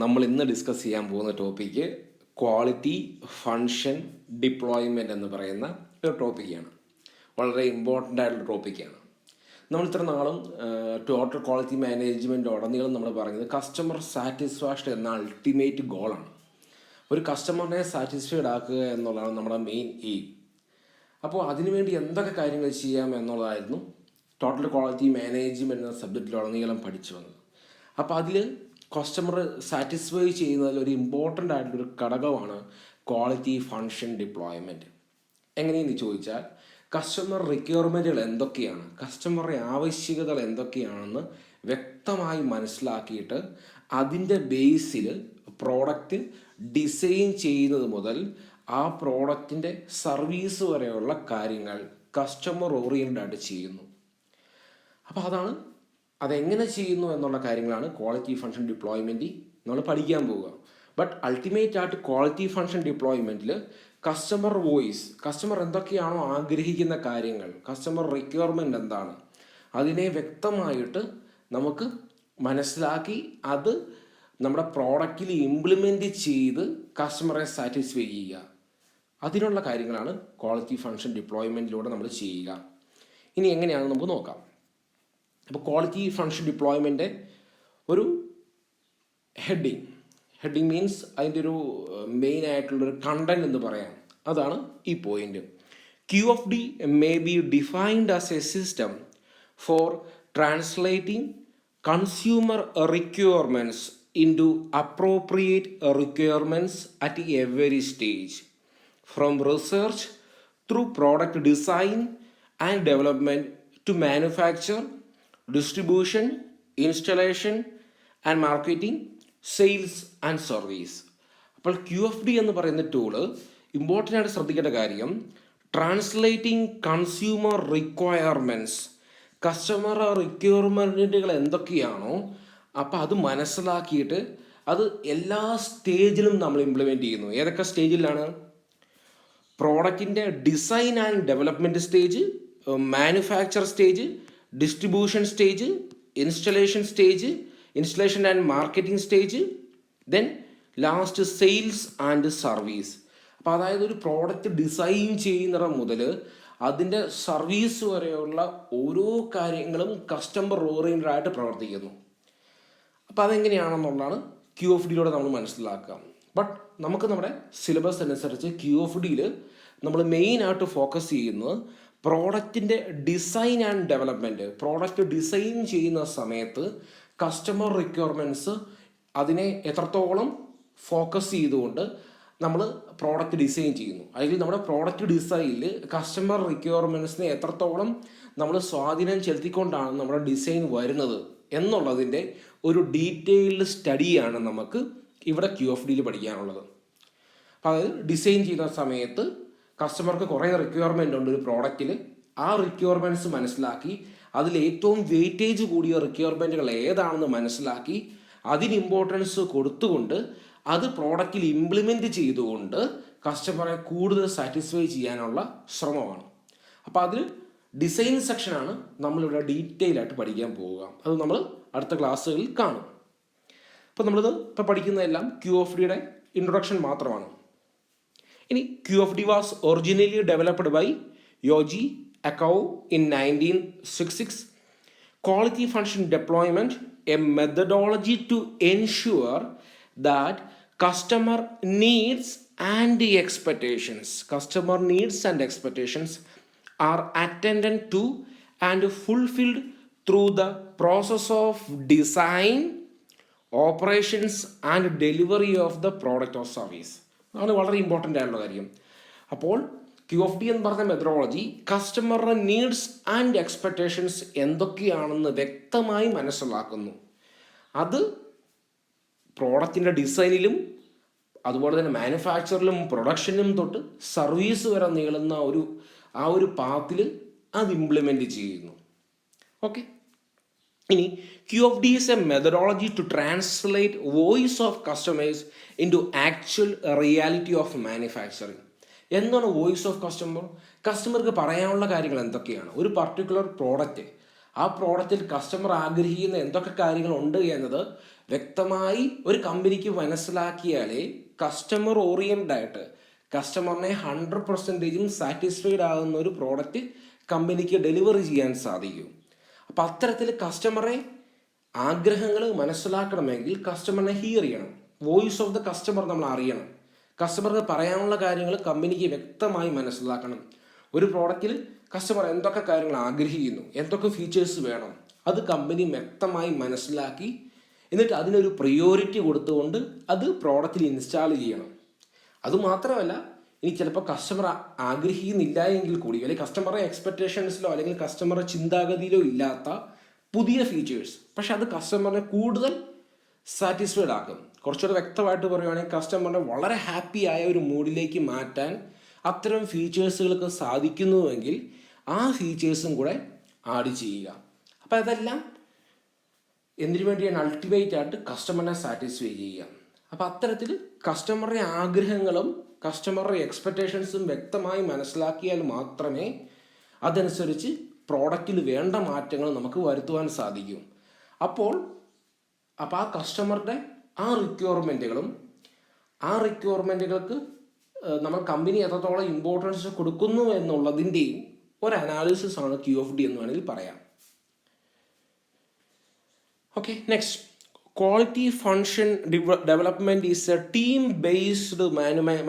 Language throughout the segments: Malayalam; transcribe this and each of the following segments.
നമ്മൾ ഇന്ന് ഡിസ്കസ് ചെയ്യാൻ പോകുന്ന ടോപ്പിക്ക് ക്വാളിറ്റി ഫങ്ഷൻ ഡിപ്ലോയ്മെൻറ്റ് എന്ന് പറയുന്ന ഒരു ടോപ്പിക്കാണ്. വളരെ ഇമ്പോർട്ടൻ്റ് ആയിട്ടുള്ള ടോപ്പിക്കാണ്. നമ്മൾ ഇത്ര നാളും ടോട്ടൽ ക്വാളിറ്റി മാനേജ്മെൻറ്റ് ഉടനീളം നമ്മൾ പറയുന്നത് കസ്റ്റമർ സാറ്റിസ്ഫാക്ഷൻ എന്ന അൾട്ടിമേറ്റ് ഗോളാണ്. ഒരു കസ്റ്റമറിനെ സാറ്റിസ്ഫൈഡ് ആക്കുക എന്നുള്ളതാണ് നമ്മുടെ മെയിൻ എയിം. അപ്പോൾ അതിനുവേണ്ടി എന്തൊക്കെ കാര്യങ്ങൾ ചെയ്യാം എന്നുള്ളതായിരുന്നു ടോട്ടൽ ക്വാളിറ്റി മാനേജ്മെൻറ്റ് എന്ന സബ്ജക്റ്റിലുടനീളം പഠിച്ചു വന്നത്. അപ്പോൾ അതിൽ കസ്റ്റമർ സാറ്റിസ്ഫൈ ചെയ്യുന്നതിൽ ഒരു ഇമ്പോർട്ടൻ്റ് ആയിട്ടുള്ളൊരു ഘടകമാണ് ക്വാളിറ്റി ഫങ്ഷൻ ഡിപ്ലോയ്മെൻറ്റ്. എങ്ങനെയെന്ന് ചോദിച്ചാൽ കസ്റ്റമർ റിക്വയർമെൻറ്റുകൾ എന്തൊക്കെയാണ്, കസ്റ്റമറുടെ ആവശ്യകതകൾ എന്തൊക്കെയാണെന്ന് വ്യക്തമായി മനസ്സിലാക്കിയിട്ട് അതിൻ്റെ ബേസിൽ പ്രോഡക്റ്റ് ഡിസൈൻ ചെയ്യുന്നത് മുതൽ ആ പ്രോഡക്റ്റിൻ്റെ സർവീസ് വരെയുള്ള കാര്യങ്ങൾ കസ്റ്റമർ ഓറിയൻറ്റഡ് ആയിട്ട് ചെയ്യുന്നു. അപ്പോൾ അതെങ്ങനെ ചെയ്യുന്നു എന്നുള്ള കാര്യങ്ങളാണ് ക്വാളിറ്റി ഫങ്ഷൻ ഡിപ്ലോയ്മെൻറ്റിൽ നമ്മൾ പഠിക്കാൻ പോവുക. ബട്ട് അൾട്ടിമേറ്റ് ആയിട്ട് ക്വാളിറ്റി ഫങ്ഷൻ ഡിപ്ലോയ്മെൻറ്റിൽ കസ്റ്റമർ വോയിസ്, കസ്റ്റമർ എന്തൊക്കെയാണോ ആഗ്രഹിക്കുന്ന കാര്യങ്ങൾ, കസ്റ്റമർ റിക്വയർമെൻറ്റ് എന്താണ്, അതിനെ വ്യക്തമായിട്ട് നമുക്ക് മനസ്സിലാക്കി അത് നമ്മുടെ പ്രോഡക്റ്റിൽ ഇംപ്ലിമെൻറ്റ് ചെയ്ത് കസ്റ്റമറെ സാറ്റിസ്ഫൈ ചെയ്യുക. അതിനുള്ള കാര്യങ്ങളാണ് ക്വാളിറ്റി ഫങ്ഷൻ ഡിപ്ലോയ്മെൻറ്റിലൂടെ നമ്മൾ ചെയ്യുക. ഇനി എങ്ങനെയാണെന്ന് നമുക്ക് നോക്കാം. അപ്പോൾ ക്വാളിറ്റി ഫങ്ഷൻ ഡിപ്ലോയ്മെൻ്റ് ഒരു ഹെഡിങ് മീൻസ് അതിൻ്റെ ഒരു മെയിൻ ആയിട്ടുള്ളൊരു കണ്ടൻറ് എന്ന് പറയാം. അതാണ് ഈ point. QFD may be defined as a system for translating consumer requirements into appropriate requirements at every stage, from research through product design and development to manufacture, distribution, installation and marketing, sales and service. അപ്പോൾ QFD എന്ന് പറയുന്ന ടൂള് ഇമ്പോർട്ടൻ്റ് ആയിട്ട് ശ്രദ്ധിക്കേണ്ട കാര്യം, ട്രാൻസ്ലേറ്റിംഗ് കൺസ്യൂമർ റിക്വയർമെൻറ്റ്സ്, കസ്റ്റമർ റിക്വയർമെൻറ്റുകൾ എന്തൊക്കെയാണോ അപ്പോൾ അത് മനസ്സിലാക്കിയിട്ട് അത് എല്ലാ സ്റ്റേജിലും നമ്മൾ ഇംപ്ലിമെൻറ്റ് ചെയ്യുന്നു. ഏതൊക്കെ സ്റ്റേജിലാണ്? പ്രോഡക്റ്റിൻ്റെ design and development stage, manufacture stage, distribution stage, installation and marketing stage, then last sales and service. അപ്പോൾ അതായത് ഒരു പ്രോഡക്റ്റ് ഡിസൈൻ ചെയ്യുന്നിടം മുതൽ അതിൻ്റെ സർവീസ് വരെയുള്ള ഓരോ കാര്യങ്ങളും കസ്റ്റമർ ഓറിയൻറ്റഡ് ആയിട്ട് പ്രവർത്തിക്കുന്നു. അപ്പോൾ അതെങ്ങനെയാണെന്നുള്ളതാണ് QFDയിലൂടെ നമ്മൾ മനസ്സിലാക്കുക. ബട്ട് നമുക്ക് നമ്മുടെ സിലബസ് അനുസരിച്ച് QFDയിൽ നമ്മൾ മെയിനായിട്ട് ഫോക്കസ് ചെയ്യുന്നത് പ്രോഡക്റ്റിൻ്റെ design and development. Product design ചെയ്യുന്ന സമയത്ത് കസ്റ്റമർ റിക്വയർമെൻറ്റ്സ് അതിനെ എത്രത്തോളം ഫോക്കസ് ചെയ്തുകൊണ്ട് നമ്മൾ പ്രോഡക്റ്റ് ഡിസൈൻ ചെയ്യുന്നു, അല്ലെങ്കിൽ നമ്മുടെ പ്രോഡക്റ്റ് ഡിസൈനിൽ കസ്റ്റമർ റിക്വയർമെൻറ്റ്സിനെ എത്രത്തോളം നമ്മൾ സ്വാധീനം ചെലുത്തിക്കൊണ്ടാണ് നമ്മുടെ ഡിസൈൻ വരുന്നത് എന്നുള്ളതിൻ്റെ ഒരു ഡീറ്റെയിൽഡ് സ്റ്റഡിയാണ് നമുക്ക് ഇവിടെ QFDയിൽ പഠിക്കാനുള്ളത്. അപ്പോൾ അതായത് ഡിസൈൻ ചെയ്യുന്ന സമയത്ത് കസ്റ്റമർക്ക് കുറേ റിക്വയർമെൻ്റ് ഉണ്ട് ഒരു പ്രോഡക്റ്റിൽ. ആ റിക്വയർമെൻറ്റ്സ് മനസ്സിലാക്കി അതിൽ ഏറ്റവും വെയിറ്റേജ് കൂടിയ റിക്വയർമെൻറ്റുകൾ ഏതാണെന്ന് മനസ്സിലാക്കി അതിന് ഇമ്പോർട്ടൻസ് കൊടുത്തുകൊണ്ട് അത് പ്രോഡക്റ്റിൽ ഇംപ്ലിമെൻറ്റ് ചെയ്തുകൊണ്ട് കസ്റ്റമറെ കൂടുതൽ സാറ്റിസ്ഫൈ ചെയ്യാനുള്ള ശ്രമമാണ്. അപ്പോൾ അതിൽ ഡിസൈൻ സെക്ഷനാണ് നമ്മളിവിടെ ഡീറ്റെയിൽ ആയിട്ട് പഠിക്കാൻ പോവുക. അത് നമ്മൾ അടുത്ത ക്ലാസ്സുകളിൽ കാണും. അപ്പോൾ നമ്മളിത് ഇപ്പോൾ പഠിക്കുന്നതെല്ലാം QFDയുടെ ഇൻട്രൊഡക്ഷൻ മാത്രമാണ്. ഇനി QFD was originally developed by Yoji Akau in 1966. Quality function deployment, a methodology to ensure that customer needs and expectations are attended to and fulfilled through the process of design, operations and delivery of the product or service. അതാണ് വളരെ ഇമ്പോർട്ടൻ്റ് ആയിട്ടുള്ള കാര്യം. അപ്പോൾ QFD എന്ന് പറഞ്ഞ മെത്തഡോളജി കസ്റ്റമറുടെ നീഡ്സ് ആൻഡ് എക്സ്പെക്റ്റേഷൻസ് എന്തൊക്കെയാണെന്ന് വ്യക്തമായി മനസ്സിലാക്കുന്നു. അത് പ്രോഡക്റ്റിൻ്റെ ഡിസൈനിലും അതുപോലെ തന്നെ മാനുഫാക്ചറിലും പ്രൊഡക്ഷനിലും തൊട്ട് സർവീസ് വരെ നീളുന്ന ആ ഒരു പാത്തിൽ അത് ഇംപ്ലിമെൻറ്റ് ചെയ്യുന്നു. ഓക്കെ. ഇനി QFD is a methodology to translate voice of customers into actual reality of manufacturing. എന്താണ് വോയിസ് ഓഫ് കസ്റ്റമർക്ക് പറയാനുള്ള കാര്യങ്ങൾ എന്തൊക്കെയാണ്? ഒരു പർട്ടിക്കുലർ പ്രോഡക്റ്റ് ആ പ്രോഡക്റ്റിൽ കസ്റ്റമർ ആഗ്രഹിക്കുന്ന എന്തൊക്കെ കാര്യങ്ങളുണ്ട് എന്നത് വ്യക്തമായി ഒരു കമ്പനിക്ക് മനസ്സിലാക്കിയാലേ കസ്റ്റമർ ഓറിയൻറ്റഡ് ആയിട്ട് കസ്റ്റമറിനെ 100% സാറ്റിസ്ഫൈഡ് ആകുന്ന ഒരു പ്രോഡക്റ്റ് കമ്പനിക്ക് ഡെലിവറി ചെയ്യാൻ സാധിക്കും. അപ്പം അത്തരത്തിൽ കസ്റ്റമറെ ആഗ്രഹങ്ങൾ മനസ്സിലാക്കണമെങ്കിൽ കസ്റ്റമറിനെ ഹിയർ ചെയ്യണം. വോയിസ് ഓഫ് ദ കസ്റ്റമർ നമ്മൾ അറിയണം. കസ്റ്റമർക്ക് പറയാനുള്ള കാര്യങ്ങൾ കമ്പനിക്ക് വ്യക്തമായി മനസ്സിലാക്കണം. ഒരു പ്രോഡക്റ്റിൽ കസ്റ്റമർ എന്തൊക്കെ കാര്യങ്ങൾ ആഗ്രഹിക്കുന്നു, എന്തൊക്കെ ഫീച്ചേഴ്സ് വേണം, അത് കമ്പനി വ്യക്തമായി മനസ്സിലാക്കി എന്നിട്ട് അതിനൊരു പ്രിയോറിറ്റി കൊടുത്തുകൊണ്ട് അത് പ്രോഡക്റ്റിൽ ഇൻസ്റ്റാൾ ചെയ്യണം. അതുമാത്രമല്ല, ഇനി ചിലപ്പോൾ കസ്റ്റമർ ആഗ്രഹിക്കുന്നില്ല എങ്കിൽ കൂടി, അല്ലെങ്കിൽ കസ്റ്റമറുടെ എക്സ്പെക്റ്റേഷൻസിലോ അല്ലെങ്കിൽ കസ്റ്റമറുടെ ചിന്താഗതിയിലോ ഇല്ലാത്ത പുതിയ ഫീച്ചേഴ്സ്, പക്ഷെ അത് കസ്റ്റമറിനെ കൂടുതൽ സാറ്റിസ്ഫൈഡ് ആക്കും. കുറച്ചുകൂടെ വ്യക്തമായിട്ട് പറയുകയാണെങ്കിൽ കസ്റ്റമറിനെ വളരെ ഹാപ്പി ആയ ഒരു മൂഡിലേക്ക് മാറ്റാൻ അത്തരം ഫീച്ചേഴ്സുകൾക്ക് സാധിക്കുന്നുവെങ്കിൽ ആ ഫീച്ചേഴ്സും കൂടെ ആഡ് ചെയ്യുക. അപ്പോൾ അതെല്ലാം എന്തിനു വേണ്ടിയാണ്? അൾട്ടിമേറ്റ് ആയിട്ട് കസ്റ്റമറിനെ സാറ്റിസ്ഫൈ ചെയ്യുക. അപ്പോൾ അത്തരത്തിൽ കസ്റ്റമറുടെ ആഗ്രഹങ്ങളും കസ്റ്റമറുടെ എക്സ്പെക്റ്റേഷൻസും വ്യക്തമായി മനസ്സിലാക്കിയാൽ മാത്രമേ അതനുസരിച്ച് പ്രോഡക്റ്റിൽ വേണ്ട മാറ്റങ്ങൾ നമുക്ക് വരുത്തുവാൻ സാധിക്കും. അപ്പോൾ ആ കസ്റ്റമറുടെ ആ റിക്വയർമെൻറ്റുകൾക്ക് നമ്മൾ കമ്പനി എത്രത്തോളം ഇമ്പോർട്ടൻസ് കൊടുക്കുന്നു എന്നുള്ളതിൻ്റെയും ഒരു അനാലിസിസ് ആണ് QFD എന്ന് വേണമെങ്കിൽ പറയാം. Okay, next, quality function development is a team based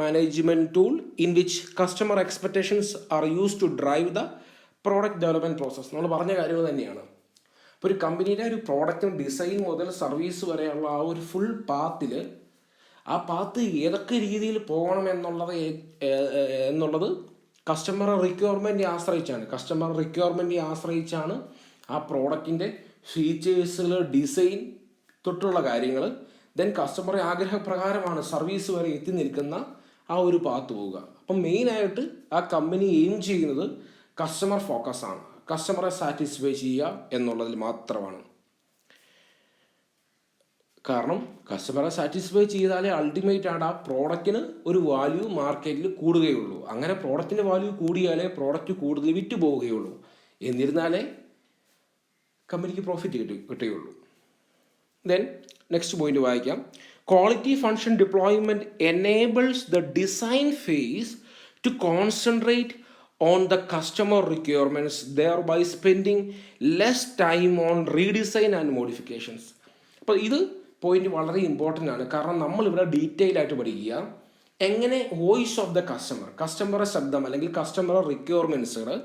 management tool in which customer expectations are use to drive the product development process. നമ്മൾ പറഞ്ഞ കാര്യങ്ങൾ തന്നെയാണ്. ഇപ്പോൾ ഒരു കമ്പനിയുടെ ഒരു പ്രോഡക്റ്റ് ഡിസൈൻ മുതൽ സർവീസ് വരെയുള്ള ആ ഒരു ഫുൾ പാത്തിൽ ആ പാത്ത് ഏതൊക്കെ രീതിയിൽ പോകണം എന്നുള്ളത് കസ്റ്റമർ റിക്വയർമെൻറ്റിനെ ആശ്രയിച്ചാണ് ആ പ്രോഡക്റ്റിൻ്റെ ഫീച്ചേഴ്സുകൾ, ഡിസൈൻ തൊട്ടുള്ള കാര്യങ്ങൾ. ദെൻ കസ്റ്റമറുടെ ആഗ്രഹപ്രകാരമാണ് സർവീസ് വരെ എത്തി നിൽക്കുന്ന ആ ഒരു പാത്ത് പോവുക. അപ്പം മെയിനായിട്ട് ആ കമ്പനി എയിം ചെയ്യുന്നത് കസ്റ്റമർ ഫോക്കസ് ആണ്. കസ്റ്റമറെ സാറ്റിസ്ഫൈ ചെയ്യുക എന്നുള്ളതിൽ മാത്രമാണ്. കാരണം കസ്റ്റമറെ സാറ്റിസ്ഫൈ ചെയ്താലേ അൾട്ടിമേറ്റ് ആയിട്ട് ആ പ്രോഡക്റ്റിന് ഒരു വാല്യൂ മാർക്കറ്റിൽ കൂടുകയുള്ളൂ. അങ്ങനെ പ്രോഡക്റ്റിൻ്റെ വാല്യൂ കൂടിയാലേ പ്രോഡക്റ്റ് കൂടുതൽ വിറ്റ് പോവുകയുള്ളൂ. എന്നിരുന്നാലേ കമ്പനിക്ക് പ്രോഫിറ്റ് കിട്ടുകയുള്ളൂ. ദെൻ നെക്സ്റ്റ് പോയിന്റ് വായിക്കാം. Quality function deployment enables the design phase to concentrate on the customer requirements thereby spending less time on redesign and modifications. അപ്പോൾ ഇത് പോയിന്റ് വളരെ ഇമ്പോർട്ടൻ്റ് ആണ്. കാരണം നമ്മളിവിടെ ഡീറ്റെയിൽ ആയിട്ട് പഠിക്കുക എങ്ങനെ വോയിസ് ഓഫ് ദ കസ്റ്റമറുടെ ശബ്ദം അല്ലെങ്കിൽ കസ്റ്റമറുടെ റിക്വയർമെൻറ്റ്സുകൾ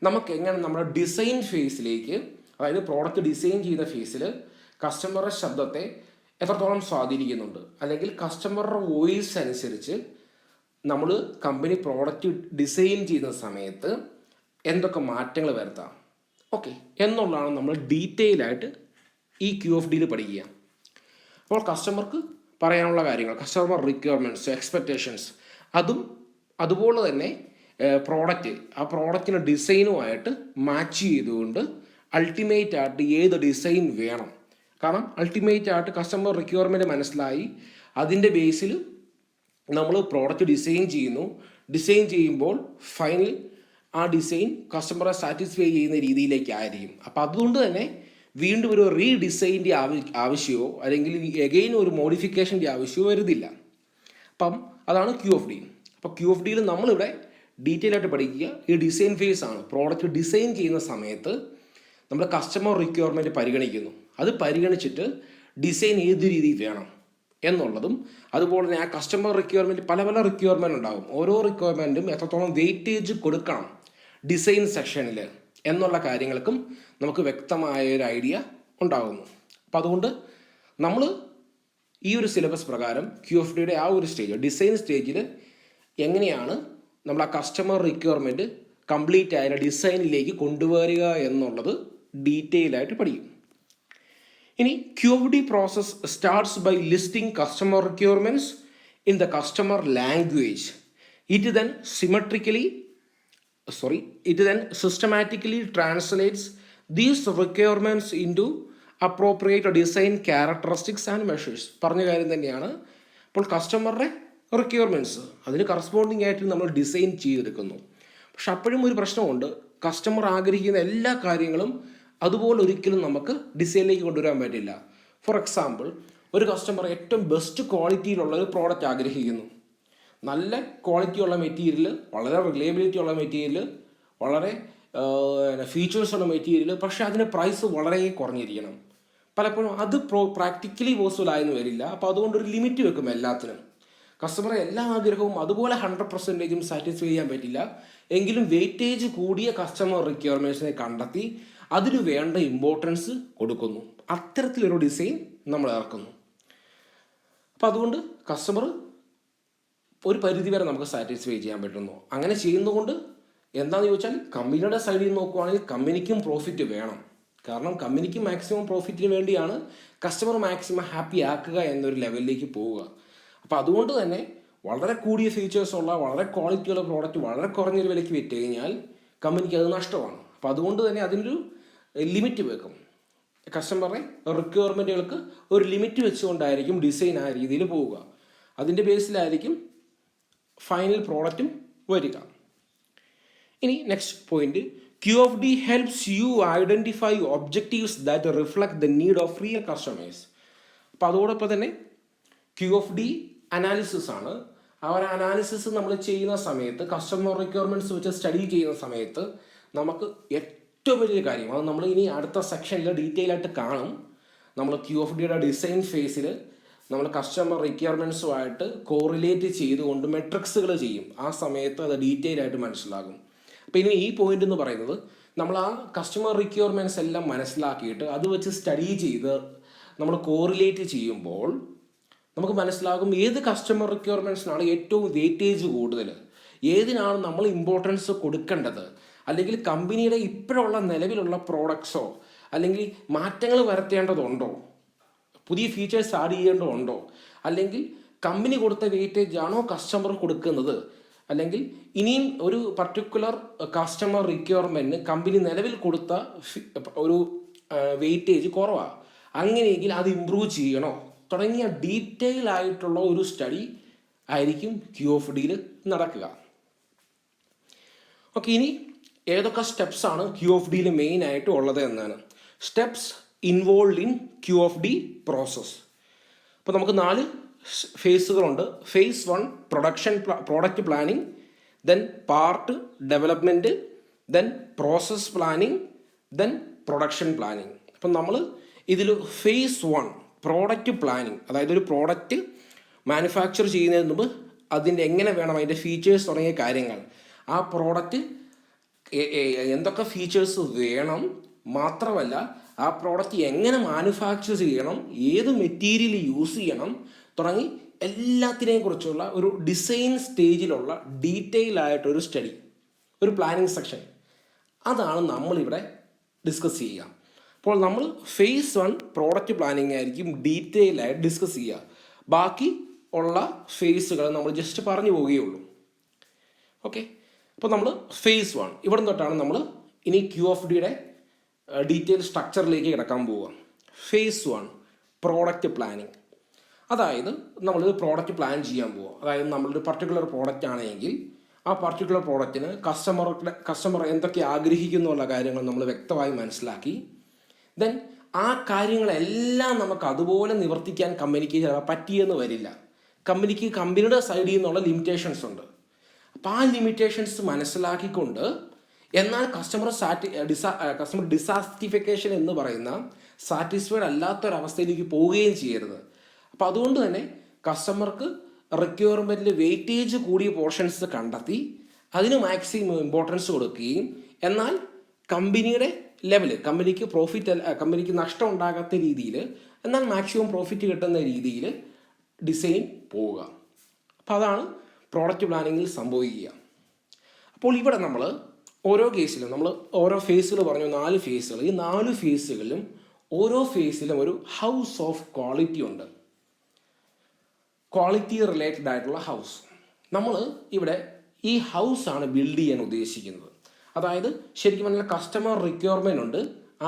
നമുക്ക് എങ്ങനെ നമ്മുടെ ഡിസൈൻ ഫേസിലേക്ക്, അതായത് പ്രോഡക്റ്റ് ഡിസൈൻ ചെയ്യുന്ന ഫേസിൽ കസ്റ്റമറുടെ ശബ്ദത്തെ എത്രത്തോളം സ്വാധീനിക്കുന്നുണ്ട്, അല്ലെങ്കിൽ കസ്റ്റമറുടെ വോയിസ് അനുസരിച്ച് നമ്മൾ കമ്പനി പ്രോഡക്റ്റ് ഡിസൈൻ ചെയ്യുന്ന സമയത്ത് എന്തൊക്കെ മാറ്റങ്ങൾ വരുത്താം, ഓക്കെ എന്നുള്ളതാണ് നമ്മൾ ഡീറ്റെയിൽ ആയിട്ട് ഈ QFDയിൽ പഠിക്കുക. അപ്പോൾ കസ്റ്റമർക്ക് പറയാനുള്ള കാര്യങ്ങൾ, കസ്റ്റമർ റിക്വയർമെൻറ്റ്സ്, എക്സ്പെക്റ്റേഷൻസ്, അതുപോലെ തന്നെ ആ പ്രോഡക്റ്റിൻ്റെ ഡിസൈനുമായിട്ട് മാച്ച് ചെയ്തുകൊണ്ട് അൾട്ടിമേറ്റ് ആയിട്ട് ഏത് ഡിസൈൻ വേണം. കാരണം അൾട്ടിമേറ്റ് ആയിട്ട് കസ്റ്റമർ റിക്വയർമെൻറ്റ് മനസ്സിലായി, അതിൻ്റെ ബേസിൽ നമ്മൾ പ്രോഡക്റ്റ് ഡിസൈൻ ചെയ്യുമ്പോൾ ഫൈനൽ ആ ഡിസൈൻ കസ്റ്റമറെ സാറ്റിസ്ഫൈ ചെയ്യുന്ന രീതിയിലേക്കായിരിക്കും. അപ്പോൾ അതുകൊണ്ട് തന്നെ വീണ്ടും ഒരു റീഡിസൈൻ്റെ ആവശ്യമോ അല്ലെങ്കിൽ എഗെയിൻ ഒരു മോഡിഫിക്കേഷൻ്റെ ആവശ്യമോ വരുന്നില്ല. അപ്പം അതാണ് QFD. അപ്പോൾ QFDയിൽ നമ്മളിവിടെ ഡീറ്റെയിൽ ആയിട്ട് പഠിക്കുക ഈ ഡിസൈൻ ഫേസ് ആണ്. പ്രോഡക്റ്റ് ഡിസൈൻ ചെയ്യുന്ന സമയത്ത് നമ്മൾ കസ്റ്റമർ റിക്വയർമെൻറ്റ് പരിഗണിക്കുന്നു. അത് പരിഗണിച്ചിട്ട് ഡിസൈൻ ഏത് രീതിയിൽ വേണം എന്നുള്ളതും, അതുപോലെ തന്നെ ആ കസ്റ്റമർ റിക്വയർമെൻറ്റ് പല റിക്വയർമെൻറ്റ് ഉണ്ടാകും. ഓരോ റിക്വയർമെൻറ്റും എത്രത്തോളം വെയിറ്റേജ് കൊടുക്കണം ഡിസൈൻ സെക്ഷനിൽ എന്നുള്ള കാര്യങ്ങൾക്കും നമുക്ക് വ്യക്തമായ ഒരു ഐഡിയ ഉണ്ടാകുന്നു. അപ്പം അതുകൊണ്ട് നമ്മൾ ഈ ഒരു സിലബസ് പ്രകാരം QFDയുടെ ആ ഒരു സ്റ്റേജ്, ഡിസൈൻ സ്റ്റേജിൽ എങ്ങനെയാണ് നമ്മൾ ആ കസ്റ്റമർ റിക്വയർമെൻറ്റ് കംപ്ലീറ്റ് ആയ ഡിസൈനിലേക്ക് കൊണ്ടുവരിക എന്നുള്ളത് ഡീറ്റെയിൽ ആയിട്ട് പഠിക്കും. ഇനി QFD process starts by listing customer requirements in the customer language. It then systematically translates these requirements into appropriate design characteristics and measures. പറഞ്ഞ കാര്യം തന്നെയാണ്. അപ്പോൾ കസ്റ്റമറുടെ റിക്വയർമെൻറ്റ്സ് അതിന് കറസ്പോണ്ടിങ് ആയിട്ട് നമ്മൾ ഡിസൈൻ ചെയ്തെടുക്കുന്നു. പക്ഷെ അപ്പോഴും ഒരു പ്രശ്നമുണ്ട്. കസ്റ്റമർ ആഗ്രഹിക്കുന്ന എല്ലാ കാര്യങ്ങളും അതുപോലെ ഒരിക്കലും നമുക്ക് ഡിസൈനിലേക്ക് കൊണ്ടുവരാൻ പറ്റില്ല. ഫോർ എക്സാമ്പിൾ, ഒരു കസ്റ്റമർ ഏറ്റവും ബെസ്റ്റ് ക്വാളിറ്റിയിലുള്ള ഒരു പ്രോഡക്റ്റ് ആഗ്രഹിക്കുന്നു. നല്ല ക്വാളിറ്റിയുള്ള മെറ്റീരിയൽ, വളരെ റിലയബിലിറ്റി ഉള്ള മെറ്റീരിയൽ, വളരെ ഫീച്ചേഴ്സുള്ള മെറ്റീരിയൽ, പക്ഷേ അതിൻ്റെ പ്രൈസ് വളരെ കുറഞ്ഞിരിക്കണം. പലപ്പോഴും അത് പ്രാക്ടിക്കലി പോസിബിൾ ആയെന്ന് വരില്ല. അപ്പോൾ അതുകൊണ്ടൊരു ലിമിറ്റ് വെക്കും എല്ലാത്തിനും. കസ്റ്റമറെ എല്ലാ ആഗ്രഹവും അതുപോലെ 100% സാറ്റിസ്ഫൈ ചെയ്യാൻ പറ്റില്ല. എങ്കിലും വെയിറ്റേജ് കൂടിയ കസ്റ്റമർ റിക്വയർമെൻറ്റ്സിനെ കണ്ടെത്തി അതിന് വേണ്ട ഇമ്പോർട്ടൻസ് കൊടുക്കുന്നു. അത്തരത്തിലൊരു ഡിസൈൻ നമ്മൾ ഇറക്കുന്നു. അപ്പോൾ അതുകൊണ്ട് കസ്റ്റമർ ഒരു പരിധിവരെ നമുക്ക് സാറ്റിസ്ഫൈ ചെയ്യാൻ പറ്റുന്നു. അങ്ങനെ ചെയ്യുന്നതുകൊണ്ട് എന്താണെന്ന് ചോദിച്ചാൽ, കമ്പനിയുടെ സൈഡിൽ നിന്ന് നോക്കുവാണെങ്കിൽ കമ്പനിക്കും പ്രോഫിറ്റ് വേണം. കാരണം കമ്പനിക്ക് മാക്സിമം പ്രോഫിറ്റിന് വേണ്ടിയാണ് കസ്റ്റമർ മാക്സിമം ഹാപ്പി ആക്കുക എന്നൊരു ലെവലിലേക്ക് പോവുക. അപ്പോൾ അതുകൊണ്ട് തന്നെ വളരെ കൂടിയ ഫീച്ചേഴ്സുള്ള വളരെ ക്വാളിറ്റിയുള്ള പ്രോഡക്റ്റ് വളരെ കുറഞ്ഞൊരു വിലയ്ക്ക് വിറ്റ് കഴിഞ്ഞാൽ കമ്പനിക്ക് അത് നഷ്ടമാണ്. അപ്പോൾ അതുകൊണ്ട് തന്നെ അതിനൊരു ലിമിറ്റ് വെക്കും. കസ്റ്റമറെ റിക്വയർമെൻറ്റുകൾക്ക് ഒരു ലിമിറ്റ് വെച്ചുകൊണ്ടായിരിക്കും ഡിസൈൻ ആ രീതിയിൽ പോവുക. അതിൻ്റെ ബേസിലായിരിക്കും ഫൈനൽ പ്രോഡക്റ്റും വരിക. ഇനി next point, QFD helps you identify objectives that reflect the need of real customers. അപ്പോൾ അതോടൊപ്പം തന്നെ QFD അനാലിസിസ് ആണ്. ആ ഒരു അനാലിസിസ് നമ്മൾ ചെയ്യുന്ന സമയത്ത്, കസ്റ്റമർ റിക്വയർമെൻറ്റ്സ് വെച്ച് സ്റ്റഡി ചെയ്യുന്ന സമയത്ത് നമുക്ക് ഏറ്റവും വലിയ കാര്യം, അത് നമ്മൾ ഇനി അടുത്ത സെക്ഷനിൽ ഡീറ്റെയിൽ ആയിട്ട് കാണും. നമ്മൾ QFDയുടെ ഡിസൈൻ ഫേസിൽ നമ്മൾ കസ്റ്റമർ റിക്വയർമെൻറ്റ്സുമായിട്ട് കോറിലേറ്റ് ചെയ്തുകൊണ്ട് മെട്രിക്സുകൾ ചെയ്യും. ആ സമയത്ത് അത് ഡീറ്റെയിൽ ആയിട്ട് മനസ്സിലാകും. അപ്പോൾ ഇനി ഈ പോയിന്റ് എന്ന് പറയുന്നത്, നമ്മൾ ആ കസ്റ്റമർ റിക്വയർമെൻറ്റ്സ് എല്ലാം മനസ്സിലാക്കിയിട്ട് അത് വെച്ച് സ്റ്റഡി ചെയ്ത് നമ്മൾ കോറിലേറ്റ് ചെയ്യുമ്പോൾ നമുക്ക് മനസ്സിലാകും ഏത് കസ്റ്റമർ റിക്വയർമെൻറ്റ്സിനാണ് ഏറ്റവും വെയിറ്റേജ് കൂടുതൽ, ഏതിനാണ് നമ്മൾ ഇമ്പോർട്ടൻസ് കൊടുക്കേണ്ടത്, അല്ലെങ്കിൽ കമ്പനിയുടെ ഇപ്പോഴുള്ള നിലവിലുള്ള പ്രോഡക്ട്സോ അല്ലെങ്കിൽ മാറ്റങ്ങൾ വരുത്തേണ്ടതുണ്ടോ, പുതിയ ഫീച്ചേഴ്സ് ആഡ് ചെയ്യേണ്ടതുണ്ടോ, അല്ലെങ്കിൽ കമ്പനി കൊടുത്ത വെയിറ്റേജ് ആണോ കസ്റ്റമർ കൊടുക്കുന്നത്, അല്ലെങ്കിൽ ഇനിയും ഒരു പർട്ടിക്കുലർ കസ്റ്റമർ റിക്വയർമെൻറ്റിന് കമ്പനി നിലവിൽ കൊടുത്ത ഒരു വെയിറ്റേജ് കുറവാണ്, അങ്ങനെയെങ്കിൽ അത് ഇമ്പ്രൂവ് ചെയ്യണോ തുടങ്ങിയ ഡീറ്റെയിൽ ആയിട്ടുള്ള ഒരു സ്റ്റഡി ആയിരിക്കും QFDയിൽ നടക്കുക. ഓക്കെ, ഇനി ഏതൊക്കെ സ്റ്റെപ്സാണ് QFDയിൽ മെയിൻ ആയിട്ട് ഉള്ളത് എന്നാണ്. Steps involve in QFD process. അപ്പോൾ നമുക്ക് 4 ഫേസുകളുണ്ട്. Phase 1 product planning, then part development, then process planning, then production planning. അപ്പം നമ്മൾ ഇതിൽ ഫേസ് 1 പ്രോഡക്റ്റ് പ്ലാനിങ്, അതായത് ഒരു പ്രോഡക്റ്റ് മാനുഫാക്ചർ ചെയ്യുന്നതിന് മുമ്പ് അതിൻ്റെ എങ്ങനെ വേണം, അതിൻ്റെ ഫീച്ചേഴ്സ് തുടങ്ങിയ കാര്യങ്ങൾ, ആ പ്രോഡക്റ്റ് എന്തൊക്കെ ഫീച്ചേഴ്സ് വേണം, മാത്രമല്ല ആ പ്രോഡക്റ്റ് എങ്ങനെ മാനുഫാക്ചർ ചെയ്യണം, ഏത് മെറ്റീരിയൽ യൂസ് ചെയ്യണം തുടങ്ങി എല്ലാത്തിനെയും കുറിച്ചുള്ള ഒരു ഡിസൈൻ സ്റ്റേജിലുള്ള ഡീറ്റെയിൽ ആയിട്ടൊരു സ്റ്റഡി, ഒരു പ്ലാനിങ് സെക്ഷൻ, അതാണ് നമ്മളിവിടെ ഡിസ്കസ് ചെയ്യുക. അപ്പോൾ നമ്മൾ ഫേസ് 1 പ്രോഡക്റ്റ് പ്ലാനിങ് ആയിരിക്കും ഡീറ്റെയിൽ ആയിട്ട് ഡിസ്കസ് ചെയ്യുക. ബാക്കി ഉള്ള ഫേസുകൾ നമ്മൾ ജസ്റ്റ് പറഞ്ഞു പോവുകയുള്ളൂ. ഓക്കെ, അപ്പോൾ നമ്മൾ ഫേസ് 1 ഇവിടെ തൊട്ടാണ് നമ്മൾ ഇനി QFDയുടെ ഡീറ്റെയിൽ സ്ട്രക്ചറിലേക്ക് കിടക്കാൻ പോവുക. Phase 1 product planning. അതായത് നമ്മളൊരു പ്രോഡക്റ്റ് പ്ലാൻ ചെയ്യാൻ പോവുക. അതായത് നമ്മളൊരു പർട്ടിക്കുലർ പ്രോഡക്റ്റ് ആണെങ്കിൽ ആ പർട്ടിക്കുലർ പ്രോഡക്റ്റിന് കസ്റ്റമർ എന്തൊക്കെ ആഗ്രഹിക്കുന്നു എന്നുള്ള കാര്യങ്ങൾ നമ്മൾ വ്യക്തമായി മനസ്സിലാക്കി, ദെൻ ആ കാര്യങ്ങളെല്ലാം നമുക്ക് അതുപോലെ നിവർത്തിക്കാൻ കമ്പനിക്ക് പറ്റിയെന്ന് വരില്ല. കമ്പനിയുടെ സൈഡിൽ നിന്നുള്ള ലിമിറ്റേഷൻസ് ഉണ്ട്. അപ്പോൾ ആ ലിമിറ്റേഷൻസ് മനസ്സിലാക്കിക്കൊണ്ട്, എന്നാൽ കസ്റ്റമർ ഡിസാറ്റിസ്ഫിക്കേഷൻ എന്ന് പറയുന്ന സാറ്റിസ്ഫൈഡ് അല്ലാത്തൊരവസ്ഥയിലേക്ക് പോവുകയും ചെയ്യരുത്. അപ്പോൾ അതുകൊണ്ട് തന്നെ കസ്റ്റമർക്ക് റിക്വയർമെൻറ്റിൽ വെയിറ്റേജ് കൂടിയ പോർഷൻസ് കണ്ടെത്തി അതിന് മാക്സിമം ഇമ്പോർട്ടൻസ് കൊടുക്കുകയും, എന്നാൽ കമ്പനിയുടെ ലെവല്, കമ്പനിക്ക് നഷ്ടം ഉണ്ടാകാത്ത രീതിയിൽ, എന്നാൽ മാക്സിമം പ്രോഫിറ്റ് കിട്ടുന്ന രീതിയിൽ ഡിസൈൻ പോവുക. അപ്പോൾ അതാണ് പ്രോഡക്റ്റ് പ്ലാനിങ്ങിൽ സംഭവിക്കുക. അപ്പോൾ ഇവിടെ നമ്മൾ ഓരോ കേസിലും നമ്മൾ ഓരോ ഫേസുകൾ പറഞ്ഞു, 4 ഫേസുകൾ. ഈ 4 ഫേസുകളിലും ഓരോ ഫേസിലും ഒരു ഹൗസ് ഓഫ് ക്വാളിറ്റി ഉണ്ട്. ക്വാളിറ്റി റിലേറ്റഡ് ആയിട്ടുള്ള ഹൗസ്. നമ്മൾ ഇവിടെ ഈ ഹൗസാണ് ബിൽഡ് ചെയ്യാൻ ഉദ്ദേശിക്കുന്നത്. അതായത് ശരിക്കും പറഞ്ഞാൽ കസ്റ്റമർ റിക്വയർമെൻ്റ് ഉണ്ട്.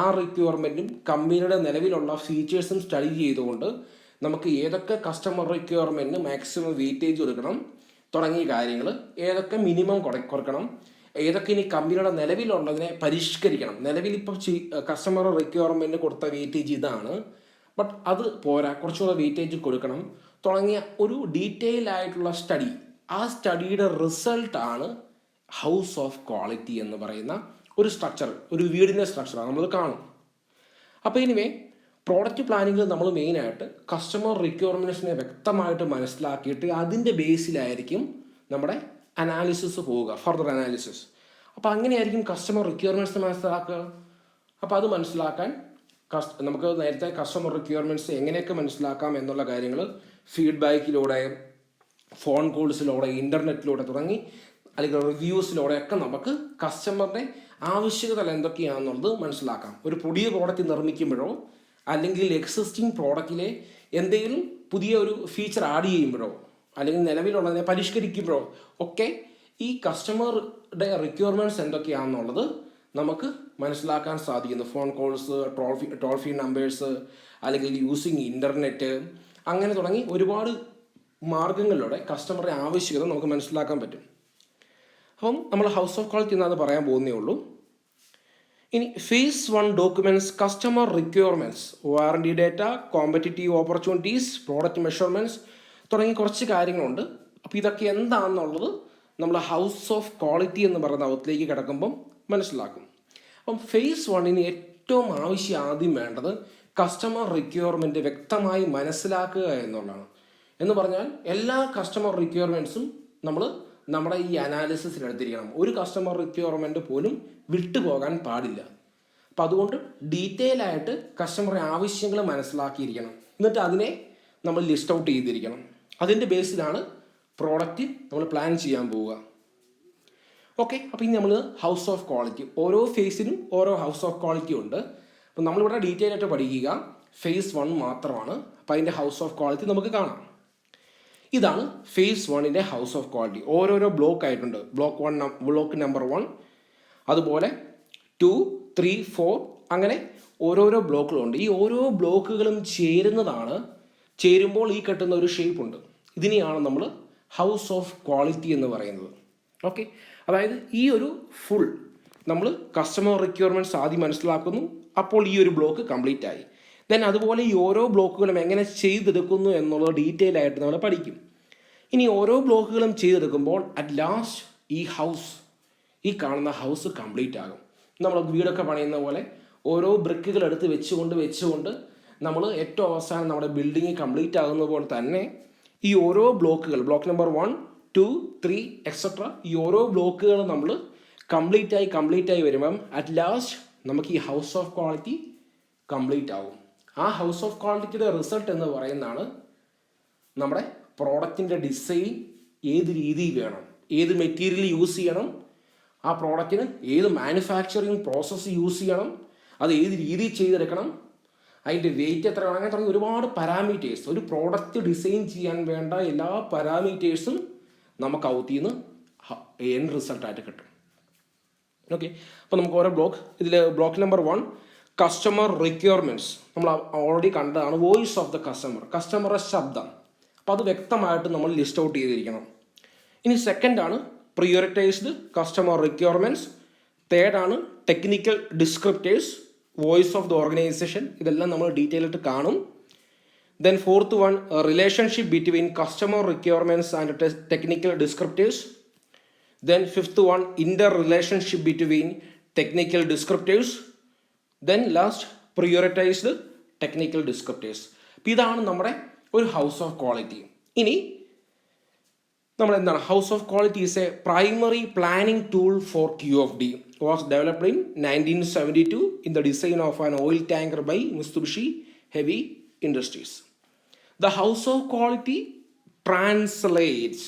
ആ റിക്വയർമെൻറ്റും കമ്പനിയുടെ നിലവിലുള്ള ഫീച്ചേഴ്സും സ്റ്റഡി ചെയ്തുകൊണ്ട് നമുക്ക് ഏതൊക്കെ കസ്റ്റമർ റിക്വയർമെൻറ്റിന് മാക്സിമം വെയിറ്റേജ് കൊടുക്കണം തുടങ്ങിയ കാര്യങ്ങൾ, ഏതൊക്കെ മിനിമം കൊടുക്കണം, ഏതൊക്കെ ഇനി കമ്പനിയുടെ നിലവിലുള്ളതിനെ പരിഷ്കരിക്കണം. നിലവിൽ ഇപ്പം കസ്റ്റമർ റിക്വയർമെൻറ്റ് കൊടുത്ത വെയിറ്റേജ് ഇതാണ്, ബട്ട് അത് പോരാ, കുറച്ചുകൂടെ വെയിറ്റേജ് കൊടുക്കണം തുടങ്ങിയ ഒരു ഡീറ്റെയിൽ ആയിട്ടുള്ള സ്റ്റഡി. ആ സ്റ്റഡിയുടെ റിസൾട്ടാണ് ഹൗസ് ഓഫ് ക്വാളിറ്റി എന്ന് പറയുന്ന ഒരു സ്ട്രക്ചർ, ഒരു വീടിൻ്റെ സ്ട്രക്ചറാണ് നമ്മൾ കാണും. അപ്പോൾ ഇനിവേ പ്രോഡക്റ്റ് പ്ലാനിങ്ങിൽ നമ്മൾ മെയിനായിട്ട് കസ്റ്റമർ റിക്വയർമെൻറ്റ്സിനെ വ്യക്തമായിട്ട് മനസ്സിലാക്കിയിട്ട് അതിൻ്റെ ബേസിലായിരിക്കും നമ്മുടെ അനാലിസിസ് പോവുക, ഫർദർ അനാലിസിസ്. അപ്പോൾ അങ്ങനെയായിരിക്കും കസ്റ്റമർ റിക്വയർമെൻറ്റ്സ് മനസ്സിലാക്കുക. അപ്പോൾ അത് മനസ്സിലാക്കാൻ നമുക്ക് നേരത്തെ കസ്റ്റമർ റിക്വയർമെൻറ്റ്സ് എങ്ങനെയൊക്കെ മനസ്സിലാക്കാം എന്നുള്ള കാര്യങ്ങൾ ഫീഡ്ബാക്കിലൂടെ, ഫോൺ കോൾസിലൂടെ, ഇൻ്റർനെറ്റിലൂടെ തുടങ്ങി അല്ലെങ്കിൽ റിവ്യൂസിലൂടെയൊക്കെ നമുക്ക് കസ്റ്റമറിൻ്റെ ആവശ്യകതകൾ എന്തൊക്കെയാണെന്നുള്ളത് മനസ്സിലാക്കാം. ഒരു പുതിയ പ്രോഡക്റ്റ് നിർമ്മിക്കുമ്പോഴോ അല്ലെങ്കിൽ എക്സിസ്റ്റിംഗ് പ്രോഡക്റ്റിലെ എന്തെങ്കിലും പുതിയ ഒരു ഫീച്ചർ ആഡ് ചെയ്യുമ്പോഴോ അല്ലെങ്കിൽ നിലവിലുള്ളതിനെ പരിഷ്കരിക്കുമ്പോഴോ ഒക്കെ ഈ കസ്റ്റമറുടെ റിക്വയർമെൻറ്റ്സ് എന്തൊക്കെയാണെന്നുള്ളത് നമുക്ക് മനസ്സിലാക്കാൻ സാധിക്കുന്നു. Phone calls, toll free numbers, അല്ലെങ്കിൽ യൂസിങ് ഇൻ്റർനെറ്റ്, അങ്ങനെ തുടങ്ങി ഒരുപാട് മാർഗങ്ങളിലൂടെ കസ്റ്റമറുടെ ആവശ്യകത നമുക്ക് മനസ്സിലാക്കാൻ പറ്റും. അപ്പം നമ്മൾ ഹൗസ് ഓഫ് ക്വാളിറ്റി എന്നാണ് പറയാൻ പോകുന്നേ ഉള്ളൂ. ഇനി phase 1 documents customer requirements, warranty data, competitive opportunities, product measurements തുടങ്ങി കുറച്ച് കാര്യങ്ങളുണ്ട്. അപ്പോൾ ഇതൊക്കെ എന്താണെന്നുള്ളത് നമ്മൾ ഹൗസ് ഓഫ് ക്വാളിറ്റി എന്ന് പറയുന്ന അവത്തിലേക്ക് കിടക്കുമ്പം മനസ്സിലാക്കും. അപ്പം ഫേസ് 1 ഏറ്റവും ആദ്യം വേണ്ടത് കസ്റ്റമർ റിക്വയർമെൻറ്റ് വ്യക്തമായി മനസ്സിലാക്കുക എന്നുള്ളതാണ്. എന്ന് പറഞ്ഞാൽ എല്ലാ കസ്റ്റമർ റിക്വയർമെൻറ്റ്സും നമ്മൾ നമ്മുടെ ഈ അനാലിസിസിൽ എടുത്തിരിക്കണം. ഒരു കസ്റ്റമർ റിക്വയർമെൻറ്റ് പോലും വിട്ടുപോകാൻ പാടില്ല. അപ്പം അതുകൊണ്ട് ഡീറ്റെയിൽ ആയിട്ട് കസ്റ്റമറുടെ ആവശ്യങ്ങൾ മനസ്സിലാക്കിയിരിക്കണം. എന്നിട്ട് അതിനെ നമ്മൾ ലിസ്റ്റ് ഔട്ട് ചെയ്തിരിക്കണം. അതിൻ്റെ ബേസിലാണ് പ്രോഡക്റ്റ് നമ്മൾ പ്ലാൻ ചെയ്യാൻ പോവുക. ഓക്കെ, അപ്പോൾ ഇനി നമ്മൾ ഹൗസ് ഓഫ് ക്വാളിറ്റി, ഓരോ ഫേസിനും ഓരോ ഹൗസ് ഓഫ് ക്വാളിറ്റി ഉണ്ട്. അപ്പം നമ്മളിവിടെ ഡീറ്റെയിൽ ആയിട്ട് പഠിക്കുക ഫേസ് 1 മാത്രമാണ്. അപ്പോൾ അതിൻ്റെ ഹൗസ് ഓഫ് ക്വാളിറ്റി നമുക്ക് കാണാം. ഇതാണ് ഫേസ് 1 ഹൗസ് ഓഫ് ക്വാളിറ്റി. ഓരോരോ ബ്ലോക്ക് ആയിട്ടുണ്ട്. ബ്ലോക്ക് നമ്പർ 1, അതുപോലെ 2, 3, 4 അങ്ങനെ ഓരോരോ ബ്ലോക്കുകളുണ്ട്. ഈ ഓരോ ബ്ലോക്കുകളും ചേരുമ്പോൾ ഈ കെട്ടുന്ന ഒരു ഷേപ്പ് ഉണ്ട്. ഇതിനെയാണ് നമ്മൾ ഹൗസ് ഓഫ് ക്വാളിറ്റി എന്ന് പറയുന്നത്. ഓക്കെ, അതായത് ഈ ഒരു ഫുൾ നമ്മൾ കസ്റ്റമർ റിക്വയർമെൻറ്റ്സ് ആദ്യം മനസ്സിലാക്കുന്നു. അപ്പോൾ ഈ ഒരു ബ്ലോക്ക് കംപ്ലീറ്റ് ആയി. ദെൻ അതുപോലെ ഈ ഓരോ ബ്ലോക്കുകളും എങ്ങനെ ചെയ്തെടുക്കുന്നു എന്നുള്ളത് ഡീറ്റെയിൽ ആയിട്ട് നമ്മൾ പഠിക്കും. ഇനി ഓരോ ബ്ലോക്കുകളും ചെയ്തെടുക്കുമ്പോൾ അറ്റ് ലാസ്റ്റ് ഈ കാണുന്ന ഹൗസ് കംപ്ലീറ്റ് ആകും. നമ്മൾ വീടൊക്കെ പണിയുന്ന പോലെ ഓരോ ബ്രിക്കുകൾ എടുത്ത് വെച്ചുകൊണ്ട് നമ്മൾ ഏറ്റവും അവസാനം നമ്മുടെ ബിൽഡിങ് കംപ്ലീറ്റ് ആകുന്ന പോലെ തന്നെ ഈ ഓരോ ബ്ലോക്കുകൾ, ബ്ലോക്ക് നമ്പർ 1, 2, 3 എക്സെട്ര, ഈ ഓരോ ബ്ലോക്കുകൾ നമ്മൾ കംപ്ലീറ്റ് ആയി വരുമ്പം അറ്റ് ലാസ്റ്റ് നമുക്ക് ഈ ഹൗസ് ഓഫ് ക്വാളിറ്റി കംപ്ലീറ്റ് ആവും. ആ ഹൗസ് ഓഫ് ക്വാളിറ്റിയുടെ റിസൾട്ട് എന്ന് പറയുന്നതാണ് നമ്മുടെ പ്രോഡക്റ്റിൻ്റെ ഡിസൈൻ ഏത് രീതിയിൽ വേണം, ഏത് മെറ്റീരിയൽ യൂസ് ചെയ്യണം, ആ പ്രോഡക്റ്റിന് ഏത് മാനുഫാക്ചറിങ് പ്രോസസ്സ് യൂസ് ചെയ്യണം, അത് ഏത് രീതിയിൽ ചെയ്തെടുക്കണം, അതിൻ്റെ വെയിറ്റ് എത്ര വേണം, അങ്ങനെ തുടങ്ങി ഒരുപാട് പാരാമീറ്റേഴ്സ്. ഒരു പ്രോഡക്റ്റ് ഡിസൈൻ ചെയ്യാൻ വേണ്ട എല്ലാ പാരാമീറ്റേഴ്സും നമുക്ക് ഔത്തിൽ നിന്ന് എൻഡ് റിസൾട്ടായിട്ട് കിട്ടും. ഓക്കെ, അപ്പോൾ നമുക്ക് ഓരോ ഇതിൽ ബ്ലോക്ക് നമ്പർ 1 കസ്റ്റമർ റിക്വയർമെൻറ്റ്സ് നമ്മൾ ഓൾറെഡി കണ്ടതാണ്. വോയിസ് ഓഫ് ദ കസ്റ്റമറുടെ ശബ്ദം. അപ്പോൾ അത് വ്യക്തമായിട്ട് നമ്മൾ ലിസ്റ്റ് ഔട്ട് ചെയ്തിരിക്കണം. ഇനി സെക്കൻഡാണ് പ്രിയോറിറ്റൈസ്ഡ് കസ്റ്റമർ റിക്വയർമെൻറ്റ്സ്. തേർഡാണ് technical descriptors, voice of the organisation. ഇതെല്ലാം നമ്മൾ ഡീറ്റെയിൽ ആയിട്ട് കാണും. Then fourth one relationship between customer requirements and technical descriptors. Then fifth one interrelationship between technical descriptors. Then last prioritised technical descriptors. അപ്പോൾ ഇതാണ് നമ്മുടെ ഒരു ഹൗസ് ഓഫ് ക്വാളിറ്റി. ഇനി നമ്മൾ എന്താണ് house of quality is a primary planning tool for QFD. Was developed in 1972 in the design of an oil tanker by Mitsubishi Heavy Industries. The house of quality translates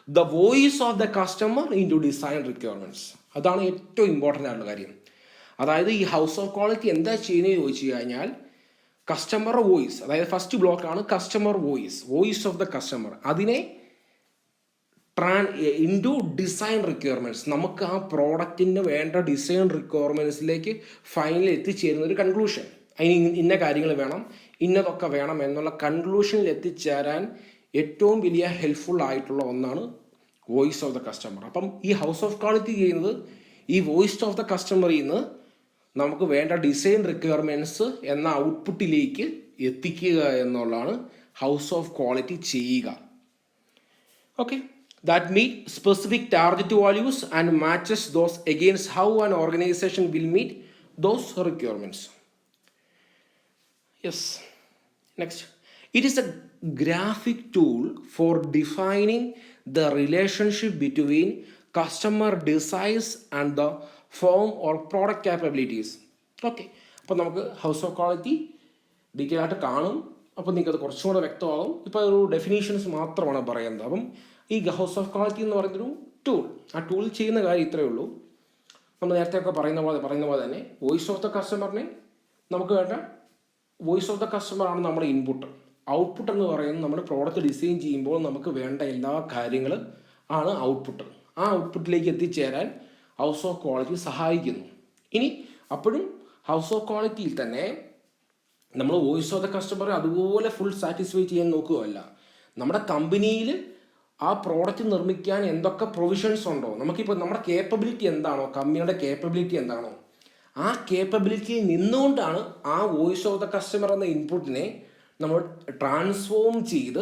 the voice of the customer into design requirements. അതാണ് ഏറ്റവും ഇമ്പോർട്ടൻ്റ് ആയിട്ടുള്ള കാര്യം. അതായത് ഈ ഹൗസ് ഓഫ് ക്വാളിറ്റി എന്താ ചെയ്യുന്നത് ചോദിച്ചു കഴിഞ്ഞാൽ കസ്റ്റമർ വോയിസ്, അതായത് ഫസ്റ്റ് ബ്ലോക്കാണ് customer voice of the customer. അതിനെ ഇൻറ്റു ഡിസൈൻ റിക്വയർമെൻറ്റ്സ്, നമുക്ക് ആ പ്രോഡക്റ്റിന് വേണ്ട ഡിസൈൻ റിക്വയർമെൻറ്റ്സിലേക്ക് ഫൈനലി എത്തിച്ചേരുന്ന ഒരു കൺക്ലൂഷൻ. അതിന് ഇന്ന കാര്യങ്ങൾ വേണം, ഇന്നതൊക്കെ വേണം എന്നുള്ള കൺക്ലൂഷനിൽ എത്തിച്ചേരാൻ ഏറ്റവും വലിയ ഹെൽപ്ഫുൾ ആയിട്ടുള്ള ഒന്നാണ് വോയിസ് ഓഫ് ദ കസ്റ്റമർ. അപ്പം ഈ ഹൗസ് ഓഫ് ക്വാളിറ്റി ചെയ്യുന്നത് ഈ വോയിസ് ഓഫ് ദ കസ്റ്റമറിൽ നിന്ന് നമുക്ക് വേണ്ട ഡിസൈൻ റിക്വയർമെൻറ്റ്സ് എന്ന ഔട്ട്പുട്ടിലേക്ക് എത്തിക്കുക എന്നുള്ളതാണ് ഹൗസ് ഓഫ് ക്വാളിറ്റി ചെയ്യുക. Okay, that meet specific target values and matches those against how an organisation will meet those requirements. Yes, next, it is a graphic tool for defining the relationship between customer desires and the firm or product capabilities. Okay, അപ്പോൾ നമുക്ക് ഹൗസ് ഓഫ് ക്വാളിറ്റി ഡീറ്റെയിൽ ആയിട്ട് കാണും. അപ്പോൾ നിങ്ങൾക്കത് കുറച്ചും കൂടെ വ്യക്തമാകും. ഇപ്പോൾ ഒരു ഡെഫിനേഷൻസ് മാത്രമാണ് പറയുന്നത്. അപ്പം ഈ ഹൗസ് ഓഫ് ക്വാളിറ്റി എന്ന് പറയുന്നൊരു ടൂൾ, ആ ടൂൾ ചെയ്യുന്ന കാര്യം ഇത്രയേ ഉള്ളൂ. നമ്മൾ നേരത്തെ ഒക്കെ പറയുന്ന പോലെ തന്നെ വോയിസ് ഓഫ് ദ കസ്റ്റമറിനെ നമുക്ക് വേണ്ട വോയിസ് ഓഫ് ദ കസ്റ്റമറാണ് നമ്മുടെ ഇൻപുട്ട്. ഔട്ട്പുട്ട് എന്ന് പറയുന്നത് നമ്മുടെ പ്രോഡക്റ്റ് ഡിസൈൻ ചെയ്യുമ്പോൾ നമുക്ക് വേണ്ട എല്ലാ കാര്യങ്ങളും ആണ് ഔട്ട്പുട്ട്. ആ ഔട്ട്പുട്ടിലേക്ക് എത്തിച്ചേരാൻ ഹൗസ് ഓഫ് ക്വാളിറ്റി സഹായിക്കുന്നു. ഇനി അപ്പോഴും ഹൗസ് ഓഫ് ക്വാളിറ്റിയിൽ തന്നെ നമ്മൾ വോയിസ് ഓഫ് ദ കസ്റ്റമറെ അതുപോലെ ഫുൾ സാറ്റിസ്ഫൈ ചെയ്യാൻ നോക്കുകയല്ല. നമ്മുടെ കമ്പനിയിൽ ആ പ്രോഡക്റ്റ് നിർമ്മിക്കാൻ എന്തൊക്കെ പ്രൊവിഷൻസ് ഉണ്ടോ, നമുക്കിപ്പോൾ നമ്മുടെ കേപ്പബിലിറ്റി എന്താണോ, കമ്പനിയുടെ കേപ്പബിലിറ്റി എന്താണോ, ആ കേപ്പബിലിറ്റിയിൽ നിന്നുകൊണ്ടാണ് ആ വോയിസ് ഓഫ് ദ കസ്റ്റമർ എന്ന ഇൻപുട്ടിനെ നമ്മൾ ട്രാൻസ്ഫോം ചെയ്ത്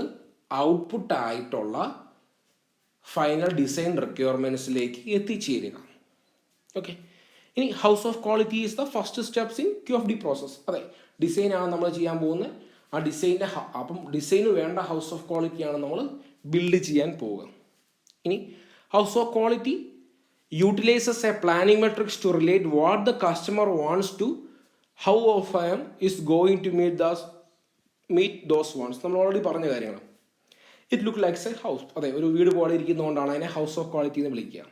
ഔട്ട്പുട്ടായിട്ടുള്ള ഫൈനൽ ഡിസൈൻ റിക്വയർമെൻറ്റ്സിലേക്ക് എത്തിച്ചേരുക. ഓക്കെ, ഇനി house of quality is the first steps in QFD process. അതെ, ഡിസൈനാണ് നമ്മൾ ചെയ്യാൻ പോകുന്നത്. ആ ഡിസൈനിൻ്റെ അപ്പം ഡിസൈന് വേണ്ട ഹൗസ് ഓഫ് ക്വാളിറ്റിയാണ് നമ്മൾ ബിൽഡ് ചെയ്യാൻ പോവുക. ഇനി house of quality utilizes a planning metrics to relate what the customer wants to how often is going to meet those wants. നമ്മൾ ഓൾറെഡി പറഞ്ഞ കാര്യങ്ങൾ. It look likes A house. അതെ, ഒരു വീട് പോലെ ഇരിക്കുന്നതുകൊണ്ടാണ് അതിനെ ഹൗസ് ഓഫ് ക്വാളിറ്റി എന്ന് വിളിക്കുക.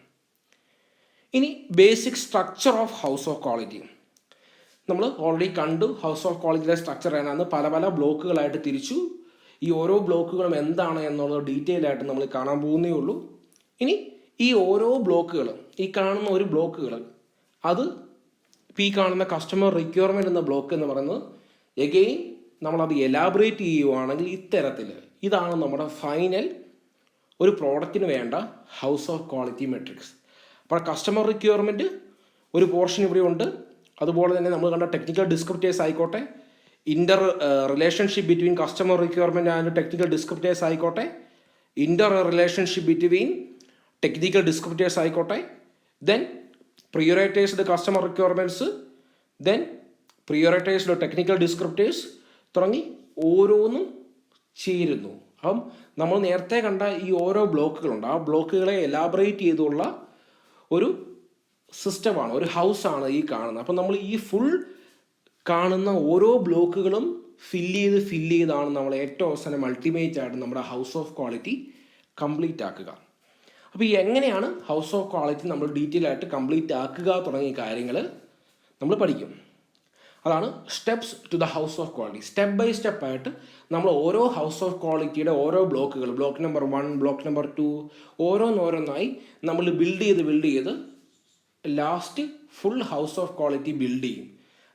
ഇനി basic structure of house of quality നമ്മൾ ഓൾറെഡി കണ്ടു. ഹൗസ് ഓഫ് ക്വാളിറ്റിയുടെ സ്ട്രക്ചർ എന്നാണ് പല പല ബ്ലോക്കുകളായിട്ട് തിരിച്ചു. ഈ ഓരോ ബ്ലോക്കുകളും എന്താണ് എന്നുള്ളത് ഡീറ്റെയിൽ ആയിട്ട് നമ്മൾ കാണാൻ പോകുന്നേ ഉള്ളൂ. ഇനി ഈ ഓരോ ബ്ലോക്കുകൾ, ഈ കാണുന്ന ഒരു ബ്ലോക്കുകൾ, അത് ഈ കാണുന്ന കസ്റ്റമർ റിക്വയർമെൻറ്റ് എന്ന ബ്ലോക്ക് എന്ന് പറയുന്നത് എഗെയിൻ നമ്മളത് എലാബറേറ്റ് ചെയ്യുവാണെങ്കിൽ ഇത്തരത്തിൽ ഇതാണ് നമ്മുടെ ഫൈനൽ ഒരു പ്രോഡക്റ്റിന് വേണ്ട ഹൗസ് ഓഫ് ക്വാളിറ്റി മെട്രിക്സ്. അപ്പോൾ കസ്റ്റമർ റിക്വയർമെൻറ്റ് ഒരു പോർഷൻ ഇവിടെ ഉണ്ട്. അതുപോലെ തന്നെ നമ്മൾ കണ്ട ടെക്നിക്കൽ ഡിസ്ക്രിപ്റ്റേഴ്സ് ആയിക്കോട്ടെ, interrelationship between customer requirement and technical descriptors ആയിക്കോട്ടെ, interrelationship between technical descriptors ആയിക്കോട്ടെ, then prioritised customer requirements, then prioritised technical descriptors തുടങ്ങി ഓരോന്നും ചേരുന്നു. അപ്പം നമ്മൾ നേരത്തെ കണ്ട ഈ ഓരോ ബ്ലോക്കുകളുണ്ട്, ആ ബ്ലോക്കുകളെ എലാബറേറ്റ് ചെയ്തുള്ള ഒരു സിസ്റ്റമാണ്, ഒരു ഹൗസാണ് ഈ കാണുന്നത്. അപ്പം നമ്മൾ ഈ ഫുൾ കാണുന്ന ഓരോ ബ്ലോക്കുകളും ഫില്ല് ചെയ്താണ് നമ്മൾ ഏറ്റവും അവസാനം അൾട്ടിമേറ്റ് ആയിട്ട് നമ്മുടെ ഹൗസ് ഓഫ് ക്വാളിറ്റി കംപ്ലീറ്റ് ആക്കുക. അപ്പോൾ ഈ എങ്ങനെയാണ് ഹൗസ് ഓഫ് ക്വാളിറ്റി നമ്മൾ ഡീറ്റെയിൽ ആയിട്ട് കംപ്ലീറ്റ് ആക്കുക തുടങ്ങിയ കാര്യങ്ങൾ നമ്മൾ പഠിക്കും. അതാണ് steps to the house of quality. Step by സ്റ്റെപ്പായിട്ട് നമ്മൾ ഓരോ ഹൗസ് ഓഫ് ക്വാളിറ്റിയുടെ ഓരോ ബ്ലോക്കുകൾ, ബ്ലോക്ക് നമ്പർ 1, ബ്ലോക്ക് നമ്പർ 2 ഓരോന്നോരോന്നായി നമ്മൾ ബിൽഡ് ചെയ്ത് last full house of quality build ചെയ്യും.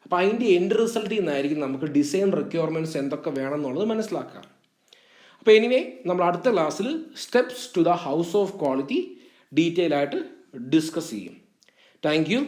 അപ്പോൾ അതിൻ്റെ എൻഡ് റിസൾട്ടിൽ നിന്നായിരിക്കും നമുക്ക് ഡിസൈൻ റിക്വയർമെൻറ്റ്സ് എന്തൊക്കെ വേണം എന്നുള്ളത് മനസ്സിലാക്കാം. അപ്പോൾ എനിവേ നമ്മൾ അടുത്ത ക്ലാസ്സിൽ steps to the house of quality detail ആയിട്ട് ഡിസ്കസ് ചെയ്യും. Thank U.